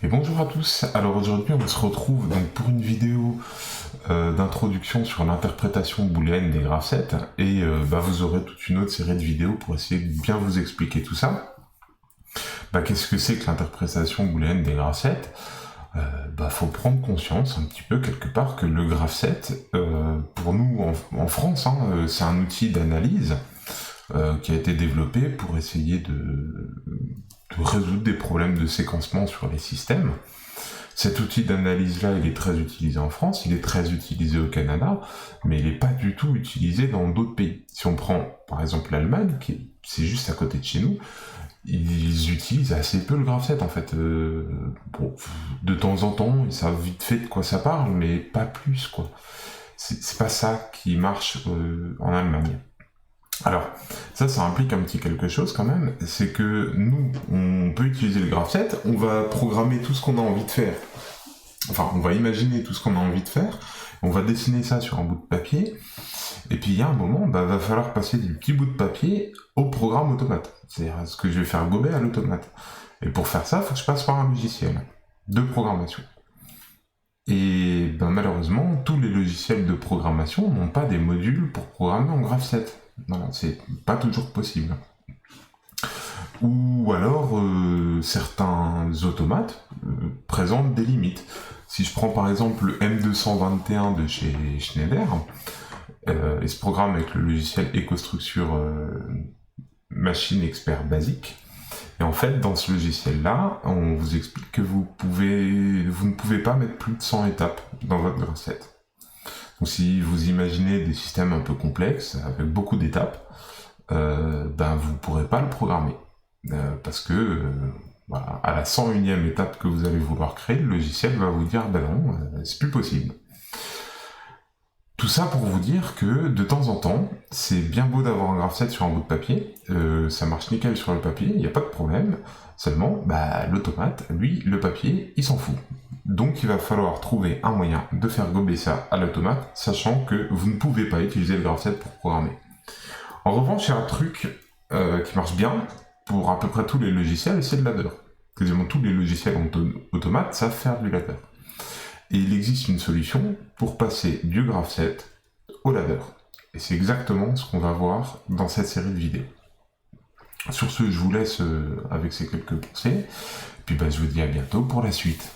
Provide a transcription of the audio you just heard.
Et bonjour à tous. Alors aujourd'hui on se retrouve donc pour une vidéo d'introduction sur l'interprétation booléenne des graph-sets et vous aurez toute une autre série de vidéos pour essayer de bien vous expliquer tout ça. Qu'est-ce que c'est que l'interprétation booléenne des graph-sets? Faut prendre conscience un petit peu quelque part que le graph-set, pour nous en France, c'est un outil d'analyse qui a été développé pour essayer de résoudre des problèmes de séquencement sur les systèmes. Cet outil d'analyse-là, il est très utilisé en France, il est très utilisé au Canada, mais il n'est pas du tout utilisé dans d'autres pays. Si on prend par exemple l'Allemagne, c'est juste à côté de chez nous, ils utilisent assez peu le graph-set en fait. De temps en temps, ils savent vite fait de quoi ça parle, mais pas plus quoi. C'est pas ça qui marche en Allemagne. Alors, ça implique un petit quelque chose quand même, c'est que nous, on peut utiliser le graph-set, on va programmer tout ce qu'on a envie de faire. Enfin, on va imaginer tout ce qu'on a envie de faire, on va dessiner ça sur un bout de papier, et puis il y a un moment, va falloir passer du petit bout de papier au programme automate. C'est-à-dire ce que je vais faire gober à l'automate. Et pour faire ça, il faut que je passe par un logiciel de programmation. Et malheureusement, tous les logiciels de programmation n'ont pas des modules pour programmer en graph-set. Voilà, c'est pas toujours possible. Ou alors, certains automates présentent des limites. Si je prends par exemple le M221 de chez Schneider, il se programme avec le logiciel EcoStructure Machine Expert Basique. Et en fait, dans ce logiciel-là, on vous explique que vous ne pouvez pas mettre plus de 100 étapes dans votre graph-set. Donc si vous imaginez des systèmes un peu complexes, avec beaucoup d'étapes, vous ne pourrez pas le programmer. Parce que à la 101e étape que vous allez vouloir créer, le logiciel va vous dire non, c'est plus possible. Tout ça pour vous dire que de temps en temps, c'est bien beau d'avoir un graph-set sur un bout de papier, ça marche nickel sur le papier, il n'y a pas de problème, seulement l'automate, lui, le papier, il s'en fout. Donc il va falloir trouver un moyen de faire gober ça à l'automate, sachant que vous ne pouvez pas utiliser le graph-set pour programmer. En revanche, il y a un truc qui marche bien pour à peu près tous les logiciels, c'est le ladder. Quasiment tous les logiciels automates savent faire du ladder. Et il existe une solution pour passer du graph-set au ladder. Et c'est exactement ce qu'on va voir dans cette série de vidéos. Sur ce, je vous laisse avec ces quelques pensées, puis je vous dis à bientôt pour la suite.